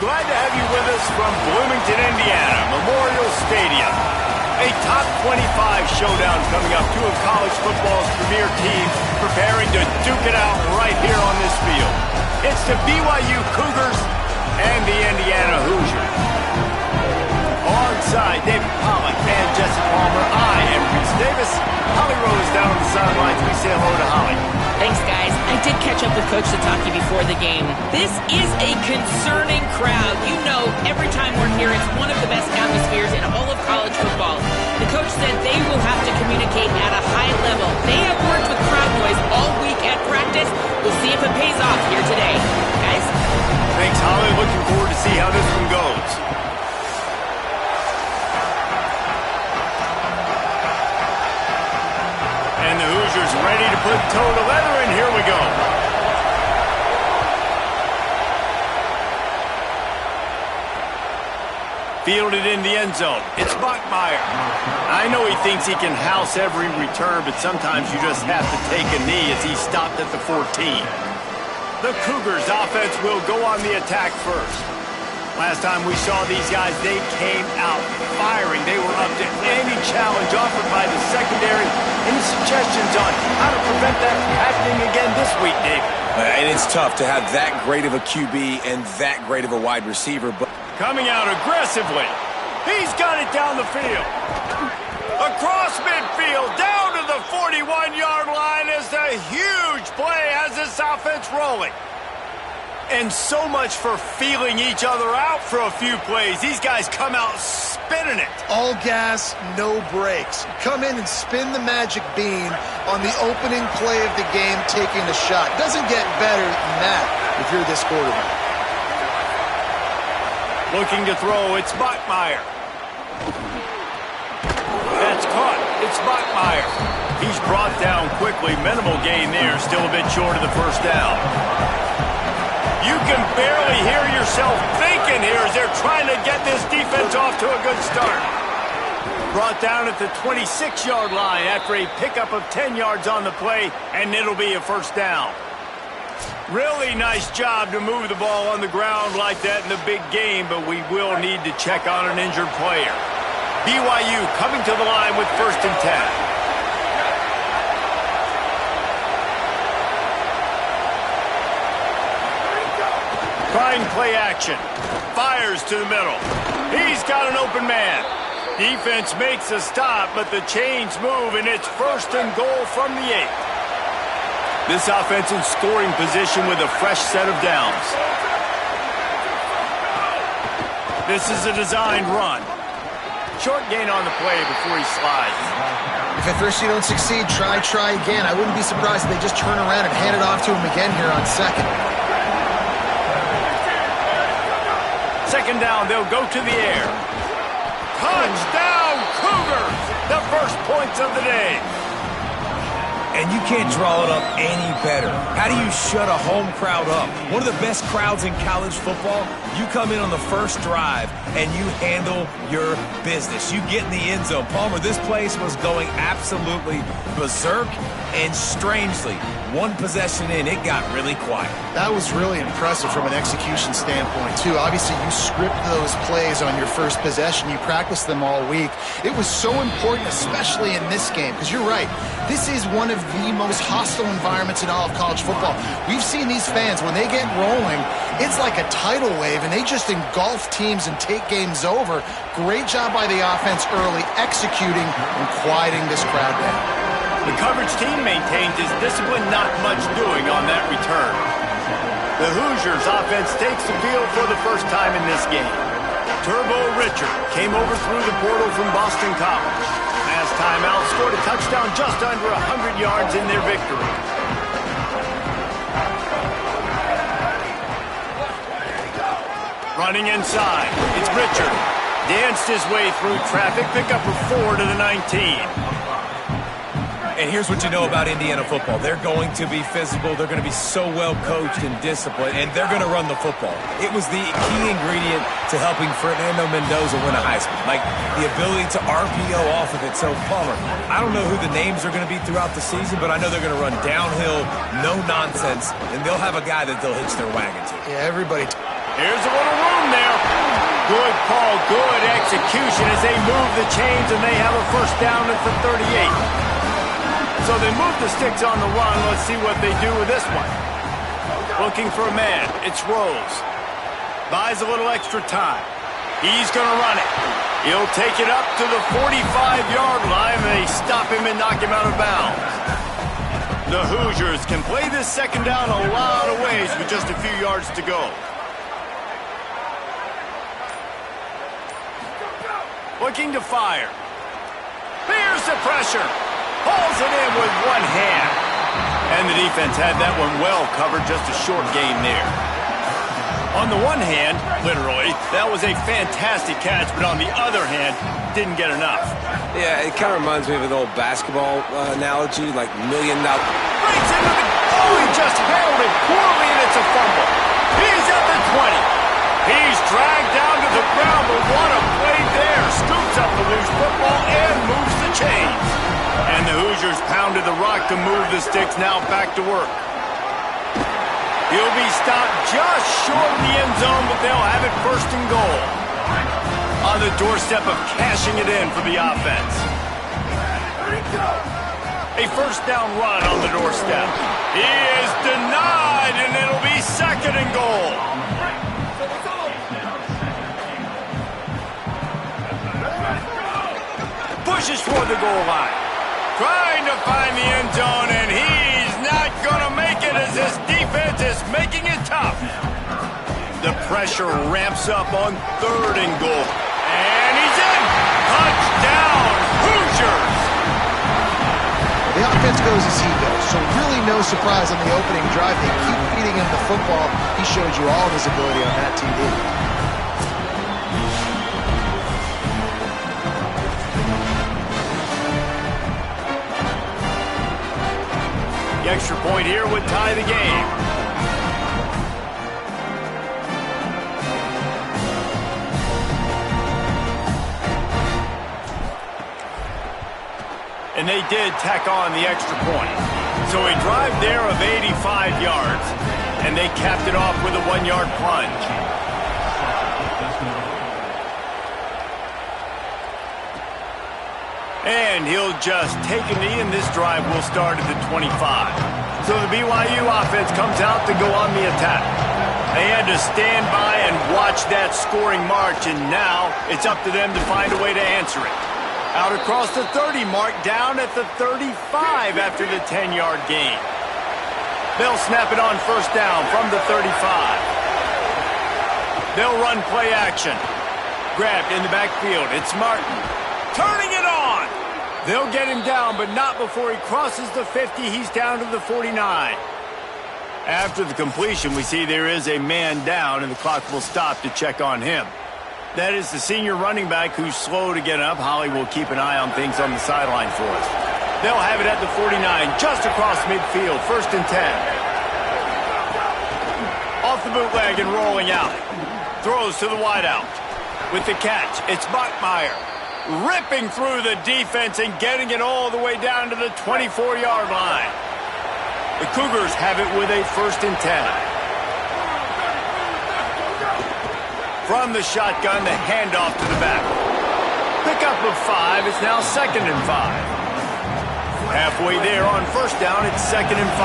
Glad to have you with us from Bloomington, Indiana, Memorial Stadium. A top 25 showdown coming up. Two of college football's premier teams preparing to duke it out right here on this field. It's the BYU Cougars and the Indiana Hoosiers. Alongside David Pollack and Jesse Palmer, I am Reese Davis. Holly Rose down on the sidelines. We say hello to Holly. Thanks, guys. I did catch up with Coach Sitake before the game. This is a concerning crowd. You know, every time we're here, it's one of the best atmospheres in all of college football. The coach said they will have to communicate at a high level. They have worked with crowd noise all week at practice. We'll see if it pays off here today. Guys? Thanks, Holly. Looking forward to see how this one goes. And the Hoosiers ready to put toe to leather, and here we go. Fielded in the end zone. It's Bachmeier. I know he thinks he can house every return, but sometimes you just have to take a knee as he stopped at the 14. The Cougars offense will go on the attack first. Last time we saw these guys, they came out firing. They were up to any challenge offered by the secondary. Any suggestions on how to prevent that from happening again this week, Dave? And it's tough to have that great of a QB and that great of a wide receiver. But coming out aggressively. He's got it down the field. Across midfield, down to the 41-yard line is a huge play as this offense rolling. And so much for feeling each other out for a few plays. These guys come out spinning it. All gas, no brakes. Come in and spin the magic bean on the opening play of the game, taking the shot. Doesn't get better than that if you're this quarterback. Looking to throw, it's Bachmeier. That's caught. It's Bachmeier. He's brought down quickly. Minimal gain there. Still a bit short of the first down. You can barely hear yourself thinking here as they're trying to get this defense off to a good start. Brought down at the 26-yard line after a pickup of 10 yards on the play, and it'll be a first down. Really nice job to move the ball on the ground like that in the big game, but we will need to check on an injured player. BYU coming to the line with 1st and 10. Trying play action. Fires to the middle. He's got an open man. Defense makes a stop, but the chains move, and it's 1st and goal from the 8. This offense in scoring position with a fresh set of downs. This is a designed run. Short gain on the play before he slides. If at first you don't succeed, try again. I wouldn't be surprised if they just turn around and hand it off to him again here on 2nd. 2nd down, they'll go to the air. Touchdown, Cougars! The first points of the day. and you can't draw it up any better. How do you shut a home crowd up? One of the best crowds in college football. You come in on the first drive and you handle your business. You get in the end zone. Palmer, this place was going absolutely berserk, and strangely, one possession in, it got really quiet. That was really impressive from an execution standpoint, too. Obviously, you script those plays on your first possession. You practice them all week. It was so important, especially in this game, because you're right. This is one of the most hostile environments in all of college football. We've seen these fans, when they get rolling, it's like a tidal wave, and they just engulf teams and take games over. Great job by the offense early, executing and quieting this crowd down. The coverage team maintains his discipline, not much doing on that return. The Hoosiers offense takes the field for the first time in this game. Turbo Richard came over through the portal from Boston College. Last time out, scored a touchdown just under 100 yards in their victory. Running inside, it's Richard. Danced his way through traffic, pickup of 4 to the 19. And here's what you know about Indiana football. They're going to be physical. They're going to be so well coached and disciplined, and they're going to run the football. It was the key ingredient to helping Fernando Mendoza win a Heisman, like the ability to RPO off of it. So, Palmer, I don't know who the names are going to be throughout the season, but I know they're going to run downhill, no nonsense, and they'll have a guy that they'll hitch their wagon to. Yeah, everybody Here's a little room there. Good call, good execution as they move the chains, and they have a first down at the 38. So they move the sticks on the run. Let's see what they do with this one. Looking for a man. It's Rose. Buys a little extra time. He's going to run it. He'll take it up to the 45-yard line, and they stop him and knock him out of bounds. The Hoosiers can play this second down a lot of ways with just a few yards to go. Looking to fire. Here's the pressure. Pulls it in with one hand. And the defense had that one well covered, just a short gain there. On the one hand, literally, that was a fantastic catch, but on the other hand, didn't get enough. Yeah, it kind of reminds me of an old basketball analogy, like $1 million. Breaks into the... Oh, he just handled it poorly, and it's a fumble. He's at the 20. He's dragged down to the ground, but what a play there. Scoops up the loose football and moves the chains. And the Hoosiers pounded the rock to move the sticks, now back to work. He'll be stopped just short of the end zone, but they'll have it first and goal. On the doorstep of cashing it in for the offense. A first down run on the doorstep. He is denied, and it'll be second and goal. Pushes for the goal line. Trying to find the end zone, and he's not going to make it as this defense is making it tough. The pressure ramps up on third and goal. And he's in! Touchdown, Hoosiers! The offense goes as he goes, so really no surprise on the opening drive. They keep feeding him the football. He showed you all of his ability on that TV. The extra point here would tie the game. And they did tack on the extra point. So a drive there of 85 yards, and they capped it off with a 1-yard plunge. And he'll just take a knee, and this drive will start at the 25. So the BYU offense comes out to go on the attack. They had to stand by and watch that scoring march, and now it's up to them to find a way to answer it. Out across the 30 mark, down at the 35 after the 10-yard gain. They'll snap it on first down from the 35. They'll run play action. Grabbed in the backfield. It's Martin. Turning it on. They'll get him down, but not before he crosses the 50. He's down to the 49. After the completion, we see there is a man down, and the clock will stop to check on him. That is the senior running back who's slow to get up. Holly will keep an eye on things on the sideline for us. They'll have it at the 49, just across midfield, first and 10. Off the bootleg and rolling out. Throws to the wideout. With the catch, it's Bachmeier. Ripping through the defense and getting it all the way down to the 24-yard line. The Cougars have it with a first and 10. From the shotgun, the handoff to the back. Pickup of 5. It's now second and 5. Halfway there on first down, it's second and 5.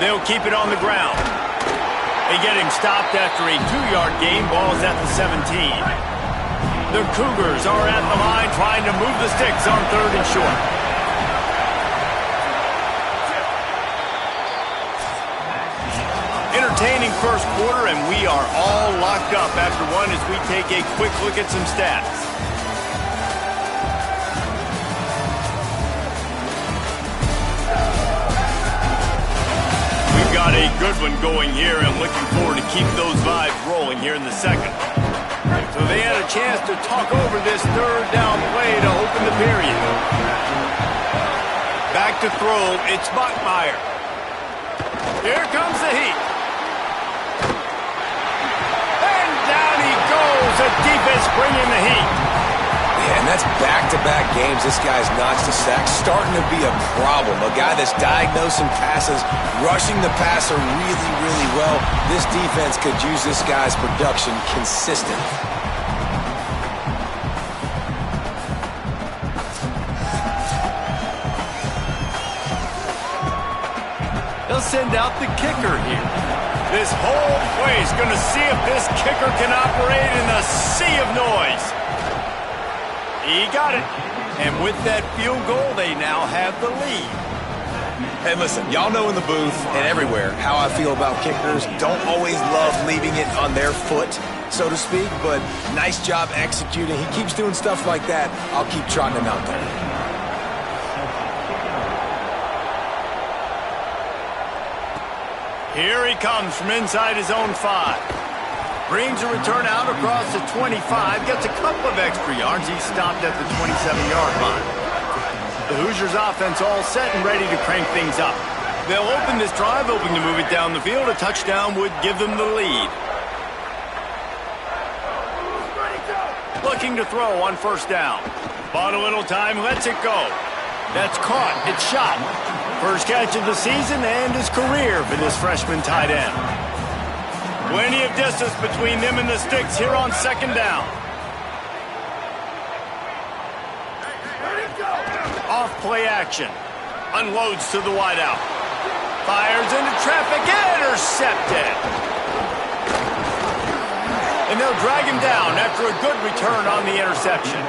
They'll keep it on the ground. They get him stopped after a 2-yard gain. Ball's at the 17. The Cougars are at the line trying to move the sticks on third and short. Entertaining first quarter, and we are all locked up after one as we take a quick look at some stats. We've got a good one going here, and looking forward to keep those vibes rolling here in the second. So they had a chance to talk over this third down play to open the period. Back to throw, it's Bachmeier. Here comes the heat. And down he goes. The defense bringing the heat. Yeah, and That's back-to-back games this guy's notched a sack, starting to be a problem. A guy that's diagnosing passes, rushing the passer really, really well. This defense could use this guy's production consistently. They'll send out the kicker here. This whole place going to see if this kicker can operate in the sea of noise. He got it. And with that field goal, they now have the lead. Hey, listen, y'all know in the booth and everywhere how I feel about kickers. Don't always love leaving it on their foot, so to speak, but nice job executing. He keeps doing stuff like that. I'll keep trotting him out there. Here he comes from inside his own 5. Brings a return out across the 25. Gets a couple of extra yards. He's stopped at the 27-yard line. The Hoosiers offense all set and ready to crank things up. They'll open this drive, hoping to move it down the field. A touchdown would give them the lead. Looking to throw on first down. Bought a little time, lets it go. That's caught. It's shot. First catch of the season and his career for this freshman tight end. Plenty of distance between them and the sticks here on second down. Off play action. Unloads to the wideout. Fires into traffic. Intercepted. And they'll drag him down after a good return on the interception.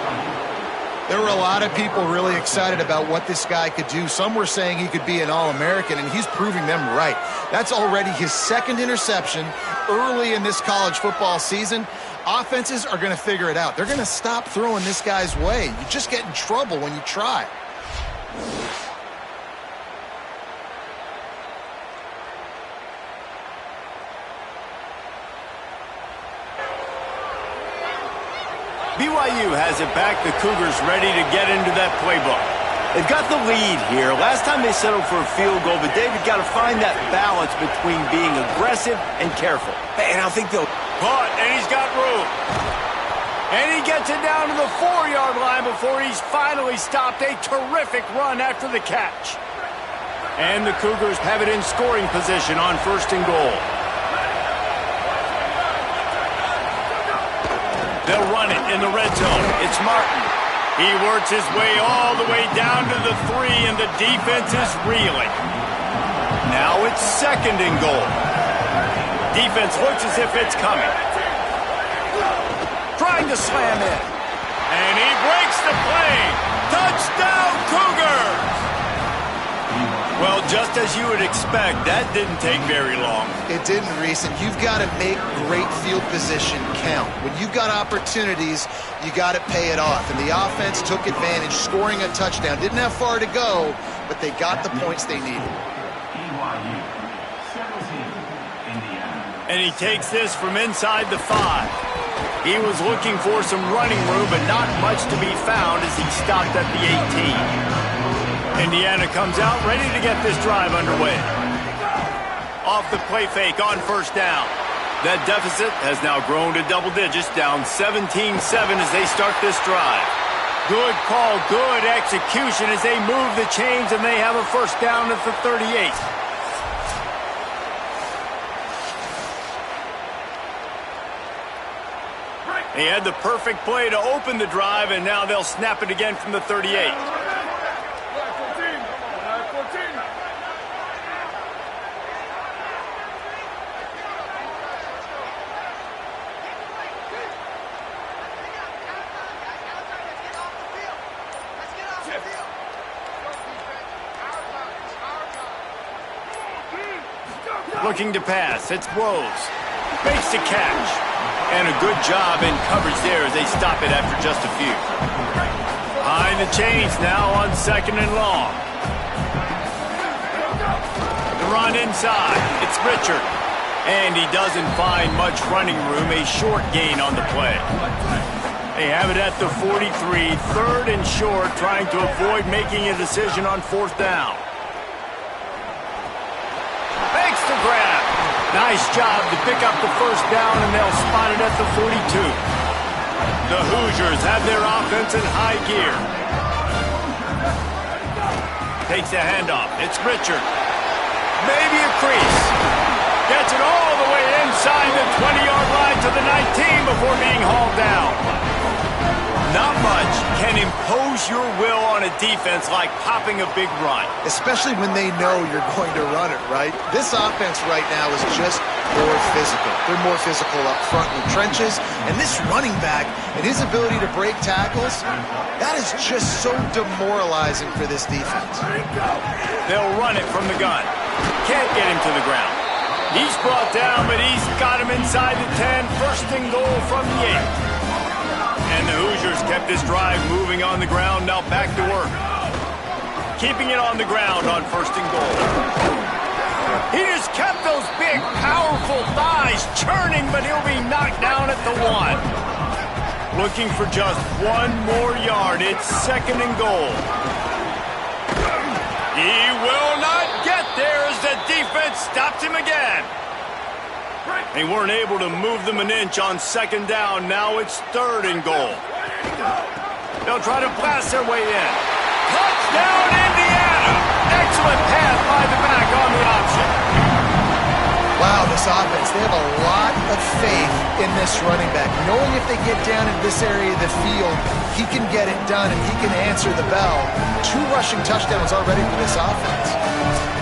There were a lot of people really excited about what this guy could do. Some were saying he could be an All-American, and he's proving them right. That's already his second interception early in this college football season. Offenses are going to figure it out. They're going to stop throwing this guy's way. You just get in trouble when you try. BYU has it back. The Cougars ready to get into that playbook. They've got the lead here. Last time they settled for a field goal, but David got to find that balance between being aggressive and careful. And I think they'll... Caught, and he's got room. And he gets it down to the 4-yard line before he's finally stopped. A terrific run after the catch. And the Cougars have it in scoring position on first and goal. They'll run it in the red zone. It's Martin. He works his way all the way down to the 3, and the defense is reeling. Now it's second and goal. Defense looks as if it's coming. Trying to slam in. And he breaks the play. Touchdown, Cougars! Well, just as you would expect, that didn't take very long. It didn't, Reese, and you've got to make great field position count. When you've got opportunities, you got to pay it off. And the offense took advantage, scoring a touchdown. Didn't have far to go, but they got the points they needed. And he takes this from inside the 5. He was looking for some running room, but not much to be found as he stopped at the 18. Indiana comes out ready to get this drive underway. Off the play fake on first down. That deficit has now grown to double digits, down 17-7 as they start this drive. Good call, good execution as they move the chains, and they have a first down at the 38. He had the perfect play to open the drive, and now they'll snap it again from the 38. Looking to pass, it's Rose. Makes the catch. And a good job in coverage there as they stop it after just a few. Behind the chains now on second and long. The run inside. It's Richard. And he doesn't find much running room. A short gain on the play. They have it at the 43. Third and short, trying to avoid making a decision on fourth down. Makes the grab. Nice job to pick up the first down, and they'll spot it at the 42. The Hoosiers have their offense in high gear. Takes the handoff. It's Richard. Maybe a crease. Gets it all the way inside the 20-yard line to the 19 before being hauled down. Not much can impose your will on a defense like popping a big run. Especially when they know you're going to run it, right? This offense right now is just more physical. They're more physical up front in the trenches. And this running back and his ability to break tackles, that is just so demoralizing for this defense. They'll run it from the gun. Can't get him to the ground. He's brought down, but he's got him inside the 10. First and goal from the 8. And the Hoosiers kept this drive moving on the ground. Now back to work. Keeping it on the ground on first and goal. He just kept those big, powerful thighs churning, but he'll be knocked down at the 1. Looking for just 1 more yard. It's second and goal. He will not get there as the defense stopped him again. They weren't able to move them an inch on second down. Now it's third and goal. They'll try to blast their way in. Touchdown, Indiana! Excellent pass by the back on the option. Wow, this offense, they have a lot of faith in this running back. Knowing if they get down in this area of the field, he can get it done and he can answer the bell. 2 rushing touchdowns already for this offense.